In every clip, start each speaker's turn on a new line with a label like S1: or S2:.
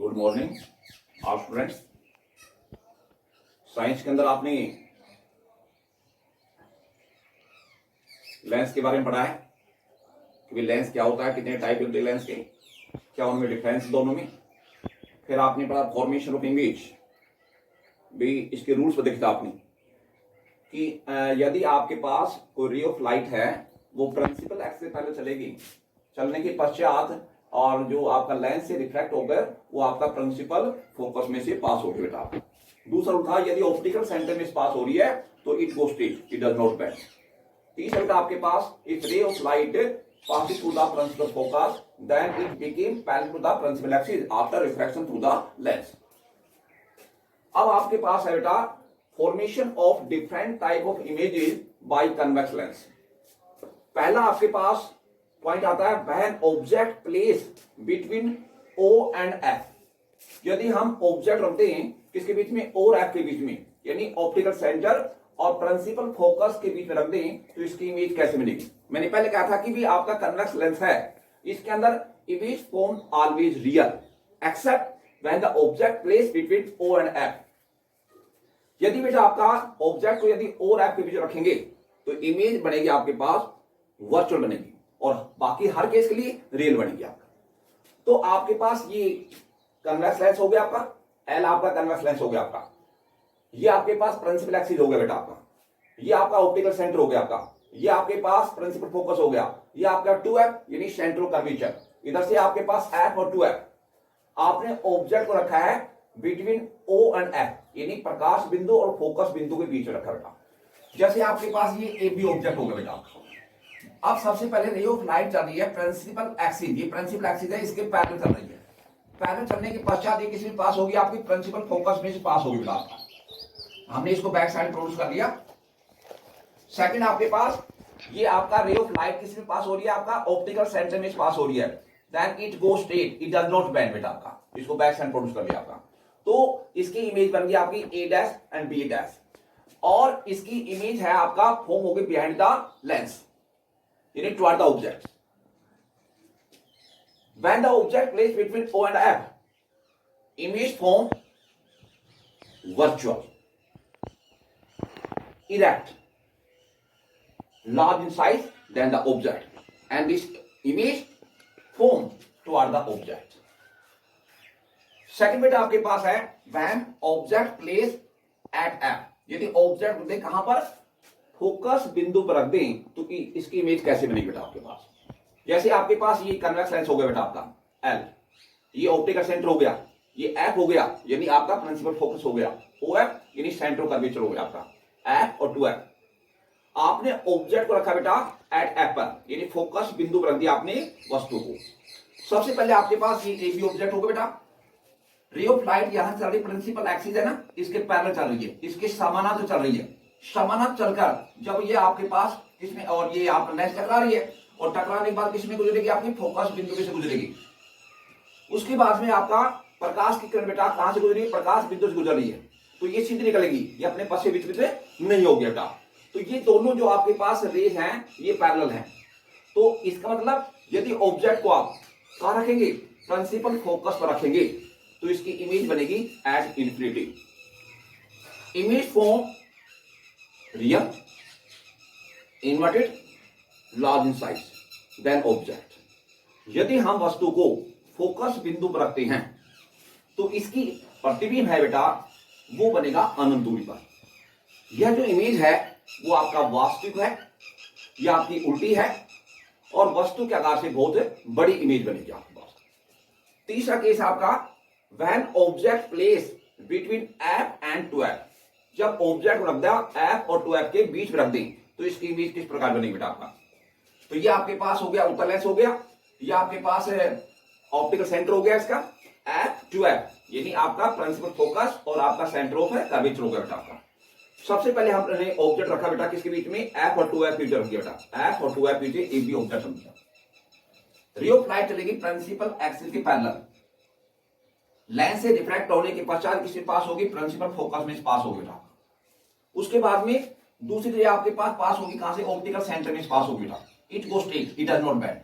S1: Good morning all students. Science के अंदर आपने लेंस के बारे में पढ़ा है कि लेंस क्या होता है, कितने टाइप होते हैं लेंस के, क्या उनमें डिफरेंस दोनों में। फिर आपने पढ़ा फॉर्मेशन ऑफ इमेज, भी इसके रूल्स पर देखा आपने कि यदि आपके पास कोई रे ऑफ लाइट है वो प्रिंसिपल एक्स से पहले चलेगी, चलने के पश्चात और जो आपका लेंस से रिफ्लेक्ट होकर वो आपका प्रिंसिपल फोकस में से पास होगी बेटा। दूसरा उठा, यदि ऑप्टिकल सेंटर में पास हो रही है तो it go straight, it does not bend. तीसरा बेटा आपके पास if ray of light passes through the principal focus then it became parallel to the principal axis after refraction through the lens। अब आपके पास है बेटा formation of different type of images bye convex lens. पहला आपके पास point आता है when object place between O and F। यदि हम ऑब्जेक्ट रखते हैं किसके बीच में, O और F के बीच में, यानी ऑप्टिकल सेंटर और प्रिंसिपल फोकस के बीच में रख दें तो इसकी इमेज कैसे मिलेगी। मैंने पहले कहा था कि भी आपका कन्वेक्स लेंस है, इसके अंदर image form always real except when the object place between O and F। यदि बेटा आपका ऑब्जेक्ट को यदि O और F के बीच रखेंगे तो इमेज बनेगी आपके पास वर्चुअल बनेगी और बाकी हर केस के लिए रियल बनेगी आपका। तो आपके पास ये कन्वेक्स लेंस हो गया आपका, L आपका कन्वेक्स लेंस हो गया आपका, ये आपके पास प्रिंसिपल एक्सिस हो गया बेटा आपका, ये आपका ऑप्टिकल सेंटर हो गया आपका, ये आपके पास प्रिंसिपल फोकस हो गया, ये आपका 2F यानी सेंट्रो कर्वेचर। इधर से आपके पास F और 2F। आपने ऑब्जेक्ट को रखा है बिटवीन O एंड F यानी प्रकाश बिंदु और फोकस बिंदु के बीच रखा बेटा। जैसे आपके पास ये AB ऑब्जेक्ट हो गया बेटा। अब सबसे पहले रे ऑफ लाइट चल रही है प्रिंसिपल एक्सिस, ये प्रिंसिपल एक्सिस है, इसके पैरेलल चल रही है। पैरेलल चलने के पश्चात ये किसी में पास होगी, आपकी प्रिंसिपल फोकस में से पास होगी बेटा। हमने इसको बैक साइड प्रोड्यूस कर लिया। सेकंड आपके पास ये आपका रे ऑफ लाइट किस में पास हो रही है, आपका ऑप्टिकल सेंटर में पास हो रही है, then it go straight, it does not bend बेटा आपका। इसको बैक साइड प्रोड्यूस कर लिया आपका। तो इसकी इमेज बन गई आपकी A dash and B dash और इसकी इमेज है आपका फॉर्म हो गई बिहाइंड द लेंस यानी toward the object. When the object place between O and F, image form virtual, erect, large in size than the object, and this image form toward the object। Second बेटा आपके पास है when object place at F, यदि object रख दें कहां पर, focus बिंदु पर रख दें तो इसकी इमेज कैसे बनेगी बेटा आपके पास। जैसे आपके पास ये कन्वेक्स लेंस हो गया बेटा आपका L, ये ऑप्टिकल सेंटर हो गया, ये F हो गया यानी आपका प्रिंसिपल फोकस हो गया, OF यानी सेंट्रो कर्वेचर हो गया आपका, F और 2F। आपने ऑब्जेक्ट को रखा बेटा एट F पर यानी फोकस बिंदु पर रख दिया आपने वस्तु को। सबसे पहले आपके पास ये AB ऑब्जेक्ट होगा बेटा। रे ऑफ लाइट यहां चल रही, प्रिंसिपल एक्सिस है ना, इसके पैरेलल चल रही है, इसके समानांतर चल रही है। समानांतर चलकर जब ये आपके पास इसमें और ये आप लेंस टकरा रही है और टकराने के बाद किसमें गुजरेगी, आपकी फोकस बिंदु में से गुजरेगी। उसके बाद में आपका प्रकाश की किरण बेटा कहां से गुजरी, प्रकाश बिंदु से गुजर रही है, तो ये सीधी निकलेगी, ये अपने पश्चे बीच में नहीं होगी बेटा। तो ये दोनों जो आपके पास रेज हैं ये पैरेलल हैं। तो इसका मतलब यदि ऑब्जेक्ट को आप कहां रखेंगे, प्रिंसिपल फोकस पर रखेंगे तो इसकी इमेज बनेगी at infinity. Image form real, inverted, large in size than object. यदि हम वस्तु को फोकस बिंदु पर रखते हैं तो इसकी प्रतिबिंब है बेटा वो बनेगा अनंत दूरी पर। यह जो इमेज है वो आपका वास्तविक है या आपकी उल्टी है और वस्तु के आकार से बहुत बड़ी इमेज बनेगी आपके पास। तीसरा केस आपका when object place between F and 2F, जब ऑब्जेक्ट रख दिया F और 2F के बीच में रख दें तो इसकी इमेज किस प्रकार बनेगी बेटा आपका। तो ये आपके पास हो गया उत्तल लेंस हो गया, ये आपके पास ऑप्टिकल सेंटर हो गया इसका F 2F यानी आपका प्रिंसिपल फोकस और आपका सेंटर ऑफ कर्वेचर हो गया बेटा आपका। सबसे पहले हमने ऑब्जेक्ट रखा बेटा किसके बीच में, F और 2F के बीच रख दिया बेटा, F और 2F बीच AB ऑब्जेक्ट रख दिया। रे ऑफ लाइट चलेगी प्रिंसिपल एक्सिस के पैरेलल, लेंस से रिफ्रैक्ट होने के पश्चात किसके पास होगी, प्रिंसिपल फोकस में पास होगी बेटा। उसके बाद में दूसरी रे आपके पास होगी कहां से, ऑप्टिकल सेंटर में पास होगी बेटा, it go straight, it does not bend.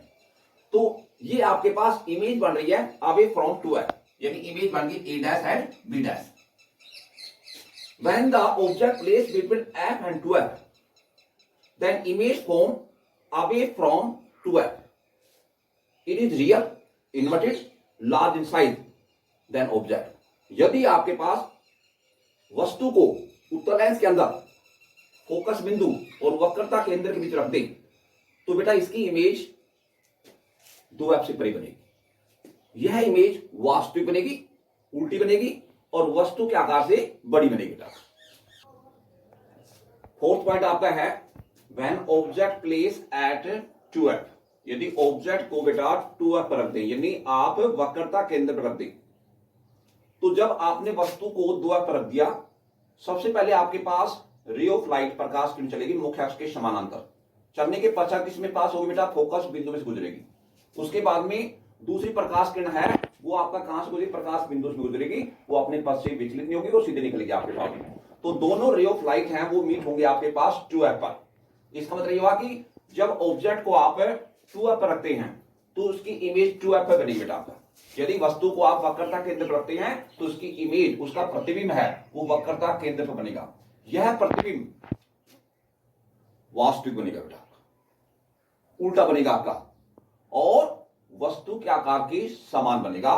S1: तो ये आपके पास इमेज बन रही है अवे फ्रॉम 2F यानी इमेज बन गई A dash and B dash. When the object placed between F and 2F, then image form away from 2F. It is real, inverted, large in size than object. यदि आपके पास वस्तु को उत्तल lens के अंदर फोकस बिंदु और वक्रता केंद्र के बीच रख दें तो बेटा इसकी इमेज 2F से परे बनेगी। यह इमेज वास्तविक बनेगी, उल्टी बनेगी और वस्तु के आकार से बड़ी बनेगी बेटा। फोर्थ पॉइंट आपका है when object place at 2F, यदि ऑब्जेक्ट को बेटा 2F पर रख दें, यानी आप वक्रता केंद्र पर रख दें, तो जब आपने वस्तु को 2F पर रख दिया, सबसे पहले आपके पास रे ऑफ लाइट प्रकाश किरण चलेगी मुख्य अक्ष के समानांतर। चलने के पश्चात किसमें पास होगी बेटा? फोकस बिंदु में से गुजरेगी। उसके बाद में दूसरी प्रकाश किरण है वो आपका कहां से गुजरेगी? प्रकाश बिंदु से गुजरेगी, वो अपने पथ से विचलित नहीं होगी, वो सीधे निकलेगी आपके पास। तो दोनों रे ऑफ लाइट हैं वो मीट होंगे आपके पास 2F पर। इसका मतलब ये हुआ कि जब ऑब्जेक्ट को आप 2F पर रखते हैं तो उसकी इमेज 2F पर बनेगी बेटा आपका। यदि वस्तु को आप वक्रता केंद्र पर रखते हैं तो उसकी इमेज, उसका प्रतिबिंब है वो वक्रता केंद्र पर बनेगा। यह प्रतिबिंब वास्तविक बनेगा बेटा, उल्टा बनेगा आपका और वस्तु के आकार के समान बनेगा।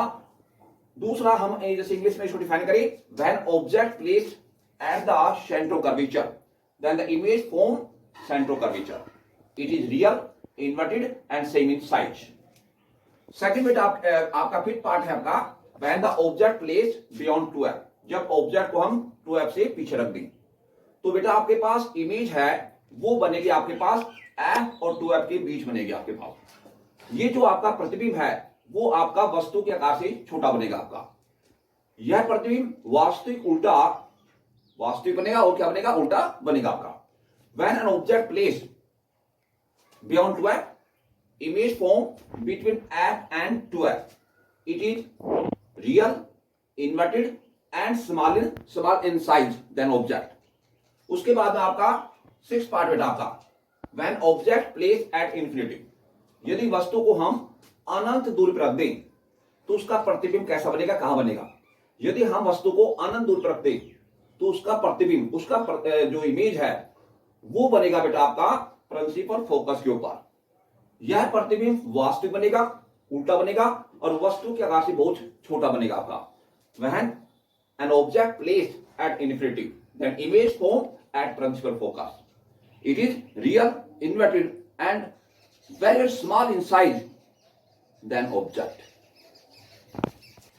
S1: दूसरा हम जैसे इंग्लिश में इसको डिफाइन करें, when object placed at the centre curvature then the image form centre curvature. It is real, inverted and same in size. Second बेटा आपका फिफ्थ पार्ट है आपका when the object placed beyond 2F, जब object को हम 2F से पीछे रख दें तो बेटा आपके पास इमेज है वो बनेगी आपके पास F और 2F के बीच बनेगी आपके पास। ये जो आपका प्रतिबिंब है वो आपका वस्तु के आकार से छोटा बनेगा आपका। यह प्रतिबिंब वास्तविक उल्टा वास्तविक बनेगा और क्या बनेगा? उल्टा बनेगा आपका। When an object placed beyond 2F, image form between F and 2F, it is real, inverted and small in size than object। उसके बाद में आपका सिक्स पार्ट बेटा आपका when object place at infinity, यदि वस्तु को हम अनंत दूरी पर रख दें तो उसका प्रतिबिंब कैसा बनेगा, कहां बनेगा? यदि हम वस्तु को अनंत दूरी पर रख दें तो उसका प्रतिबिंब, उसका जो इमेज है वो बनेगा बेटा आपका प्रिंसिपल फोकस के ऊपर। यह प्रतिबिंब वास्तविक बनेगा, उल्टा बनेगा और वस्तु के आकार से बहुत छोटा बनेगा आपका। When an object placed at infinity then image form at principal focus, it is real, inverted and very small in size than object।